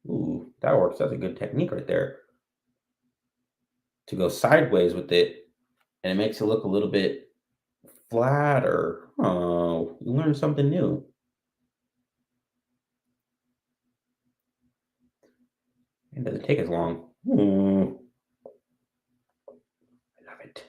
Speaker 1: Ooh, that works. That's a good technique right there. To go sideways with it, and it makes it look a little bit flatter. Oh, you learned something new. It doesn't take as long. I love it.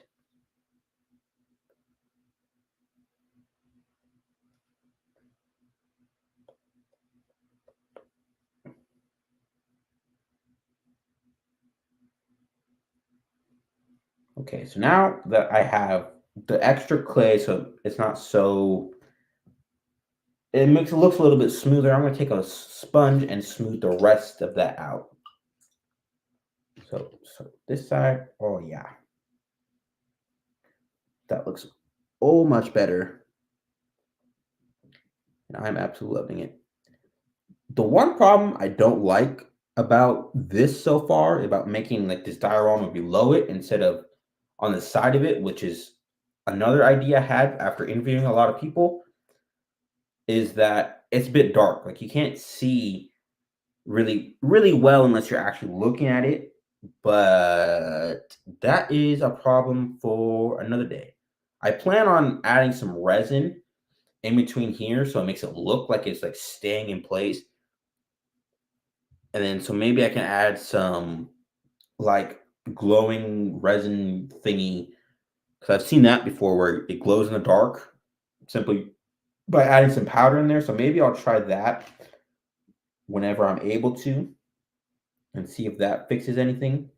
Speaker 1: Okay, so now that I have the extra clay, so it's not so, it makes it looks a little bit smoother. I'm going to take a sponge and smooth the rest of that out. So this side, oh yeah, that looks much better. And I'm absolutely loving it. The one problem I don't like about this so far, about making like this diorama below it instead of on the side of it, which is another idea I had after interviewing a lot of people, is that it's a bit dark. Like you can't see really well unless you're actually looking at it. But that is a problem for another day. I plan on adding some resin in between here so it makes it look like it's like staying in place. And then so maybe I can add some like glowing resin thingy because I've seen that before where it glows in the dark simply by adding some powder in there. So maybe I'll try that whenever I'm able to and see if that fixes anything.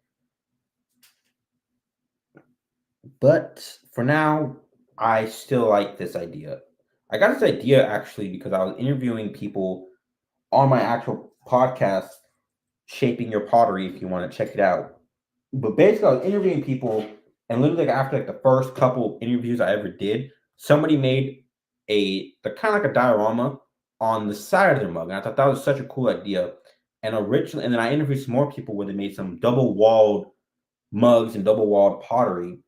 Speaker 1: But for now, I still like this idea. I got this idea actually because I was interviewing people on my actual podcast, Shaping Your Pottery, if you want to check it out. But basically, I was interviewing people, and literally like, after like the first couple interviews I ever did, somebody made the kind of like a diorama on the side of their mug, and I thought that was such a cool idea. And originally, and then I interviewed some more people where they made some double walled mugs and double walled pottery,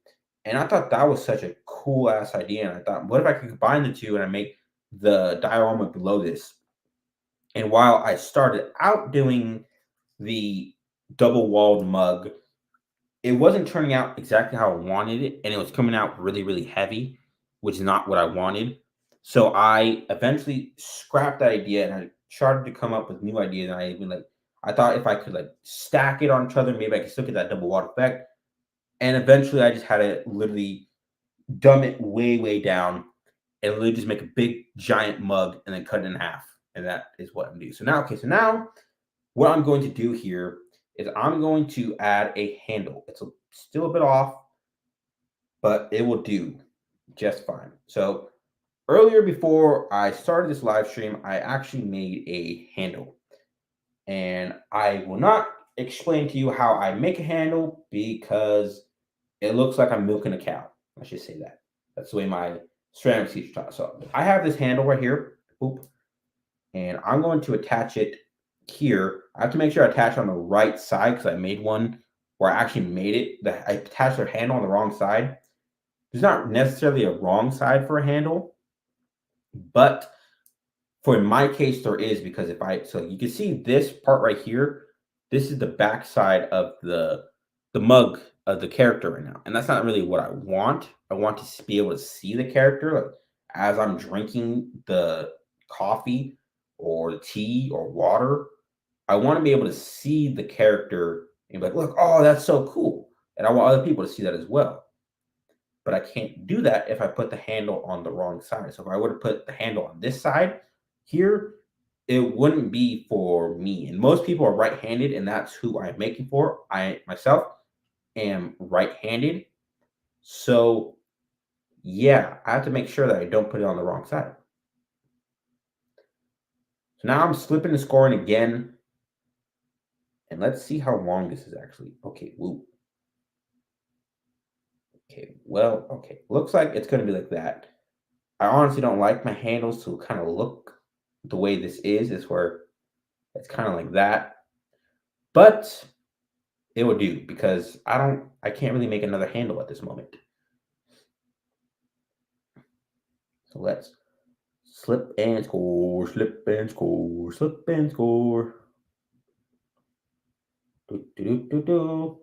Speaker 1: and I thought that was such a cool ass idea. And I thought, what if I could combine the two and I make the diorama below this? And while I started out doing the double walled mug, it wasn't turning out exactly how I wanted it, and it was coming out really heavy, which is not what I wanted. So I eventually scrapped that idea and I started to come up with new ideas. And I thought if I could like stack it on each other, maybe I could still get that double walled effect. And eventually I just had to literally dumb it way down and literally just make a big giant mug and then cut it in half. And that is what I'm doing. So now what I'm going to do here is I'm going to add a handle. Still a bit off, but it will do just fine. So earlier before I started this live stream, I actually made a handle. And I will not explain to you how I make a handle because it looks like I'm milking a cow. I should say that. That's the way my ceramics teacher taught. So I have this handle right here. Oop. And I'm going to attach it here. I have to make sure I attach on the right side because I made one where I actually made it. I attached their handle on the wrong side. There's not necessarily a wrong side for a handle, but for in my case, there is because so you can see this part right here. This is the back side of the mug of the character right now, and that's not really what I want. I want to be able to see the character like, as I'm drinking the coffee or the tea or water. I want to be able to see the character and be like, look, oh, that's so cool, and I want other people to see that as well. But I can't do that if I put the handle on the wrong side. So if I were to put the handle on this side here, it wouldn't be for me. And most people are right-handed, and that's who I'm making for. I myself am right-handed. So yeah, I have to make sure that I don't put it on the wrong side. So now I'm slipping and scoring again. And let's see how long this is actually. Okay, woo. Okay, well, okay. Looks like it's going to be like that. I honestly don't like my handles to kind of look the way this is where it's kind of like that. But it will do because I can't really make another handle at this moment. So let's slip and score, slip and score, slip and score. Do, do, do, do, do.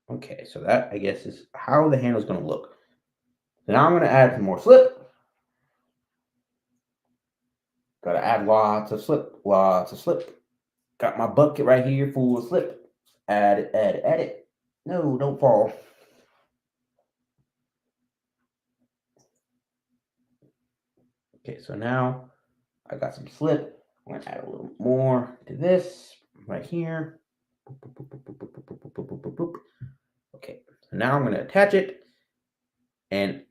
Speaker 1: Okay, so that I guess is how the handle is going to look. So now I'm going to add some more slip. Got to add lots of slip, lots of slip. Got my bucket right here full of slip. Add it, add it, add it. No, don't fall. Okay, so now I got some slip. I'm going to add a little more to this right here. Okay, so now I'm going to attach it. And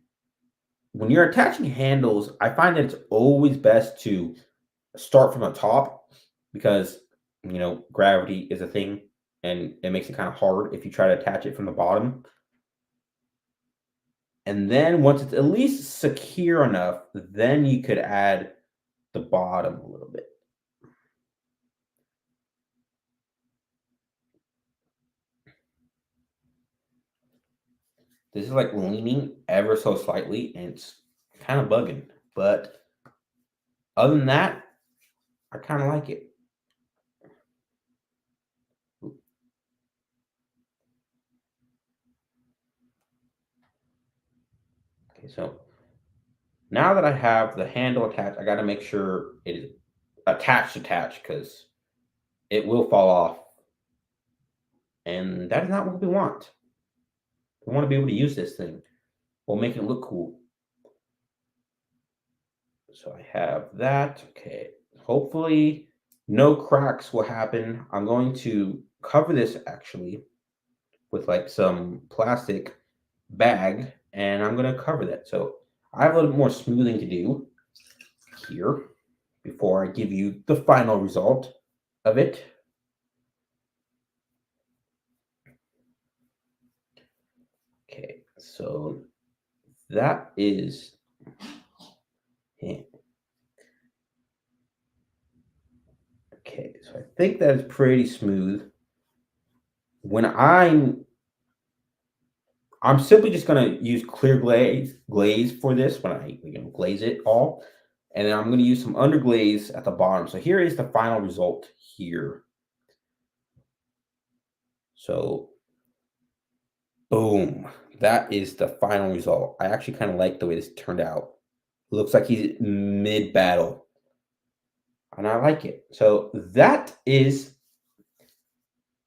Speaker 1: when you're attaching handles, I find that it's always best to start from the top because gravity is a thing and it makes it kind of hard if you try to attach it from the bottom. And then once it's at least secure enough, then you could add the bottom a little bit. This is like leaning ever so slightly and it's kind of bugging. But other than that, I kind of like it. Okay, so now that I have the handle attached, I got to make sure it is attached because it will fall off. And that is not what we want. We want to be able to use this thing. We'll make it look cool. So I have that. Okay. Hopefully no cracks will happen. I'm going to cover this actually with like some plastic bag and I'm going to cover that. So I have a little more smoothing to do here before I give you the final result of it. Okay, so that is it. Okay, so I think that is pretty smooth. When I'm simply just gonna use clear glaze for this when I glaze it all, and then I'm gonna use some underglaze at the bottom. So here is the final result here. So boom, that is the final result. I actually kind of like the way this turned out. Looks like he's mid battle, and I like it. So that is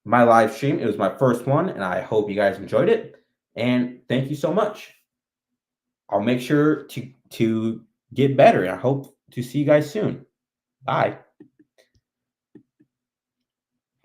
Speaker 1: my live stream. It was my first one, and I hope you guys enjoyed it. And thank you so much. I'll make sure to get better. And I hope to see you guys soon. Bye.